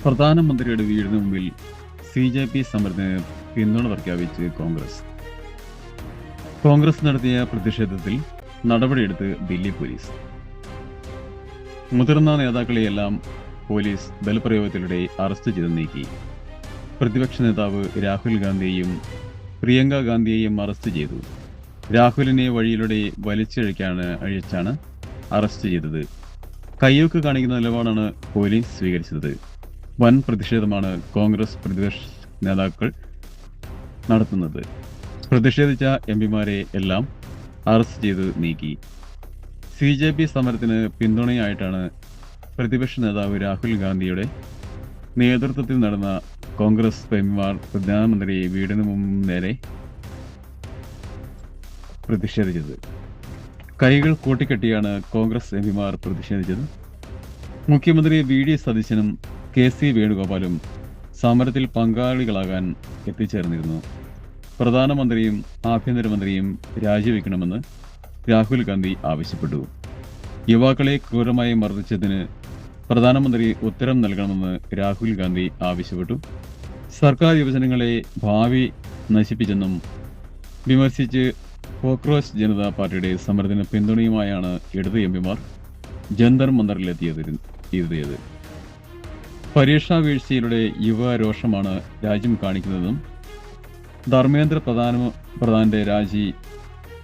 പ്രധാനമന്ത്രിയുടെ വീടിന് മുമ്പിൽ CJP സമരത്തിന് പിന്തുണ പ്രഖ്യാപിച്ച് കോൺഗ്രസ് നടത്തിയ പ്രതിഷേധത്തിൽ നടപടിയെടുത്ത് ദില്ലി പോലീസ്. മുതിർന്ന നേതാക്കളെയെല്ലാം പോലീസ് ബലപ്രയോഗത്തിലൂടെ അറസ്റ്റ് ചെയ്ത് നീക്കി. പ്രതിപക്ഷ നേതാവ് രാഹുൽ ഗാന്ധിയെയും പ്രിയങ്ക ഗാന്ധിയെയും അറസ്റ്റ് ചെയ്തു. രാഹുലിനെ വഴിയിലൂടെ അഴിച്ചാണ് അറസ്റ്റ് ചെയ്തത്. കയ്യൊക്ക് കാണിക്കുന്ന നിലപാടാണ് പോലീസ് സ്വീകരിച്ചത്. വൻ പ്രതിഷേധമാണ് കോൺഗ്രസ് പ്രതിപക്ഷ നേതാക്കൾ നടത്തുന്നത്. പ്രതിഷേധിച്ച എംപിമാരെ എല്ലാം അറസ്റ്റ് ചെയ്ത് നീക്കി. CJP സമരത്തിന് പിന്തുണയായിട്ടാണ് പ്രതിപക്ഷ നേതാവ് രാഹുൽ ഗാന്ധിയുടെ നേതൃത്വത്തിൽ നടന്ന കോൺഗ്രസ് എംപിമാർ പ്രധാനമന്ത്രി വീടിന് നേരെ പ്രതിഷേധിച്ചത്. കൈകൾ കൂട്ടിക്കെട്ടിയാണ് കോൺഗ്രസ് എംപിമാർ പ്രതിഷേധിച്ചത്. മുഖ്യമന്ത്രി VD സതീശനും KC വേണുഗോപാലും സമരത്തിൽ പങ്കാളികളാകാൻ എത്തിച്ചേർന്നിരുന്നു. പ്രധാനമന്ത്രിയും ആഭ്യന്തരമന്ത്രിയും രാജിവെക്കണമെന്ന് രാഹുൽ ഗാന്ധി ആവശ്യപ്പെട്ടു. യുവാക്കളെ ക്രൂരമായി മർദ്ദിച്ചതിന് പ്രധാനമന്ത്രി ഉത്തരം നൽകണമെന്ന് രാഹുൽ ഗാന്ധി ആവശ്യപ്പെട്ടു. സർക്കാർ യുവജനങ്ങളെ ഭാവി നശിപ്പിച്ചെന്നും വിമർശിച്ച് കോക്രോച്ച് ജനതാ പാർട്ടിയുടെ സമരത്തിന് പിന്തുണയുമായാണ് ഇടത് എംപിമാർ ജന്തർ മന്ദറിലെത്തിയത്. പരീക്ഷാ വീഴ്ചയിലൂടെ യുവരോഷമാണ് രാജ്യം കാണിക്കുന്നതെന്നും ധർമ്മേന്ദ്ര പ്രധാന്റെ രാജി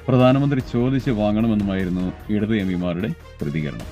പ്രധാനമന്ത്രി ചോദിച്ച് വാങ്ങണമെന്നുമായിരുന്നു ഇടത് എംപിമാരുടെ പ്രതികരണം.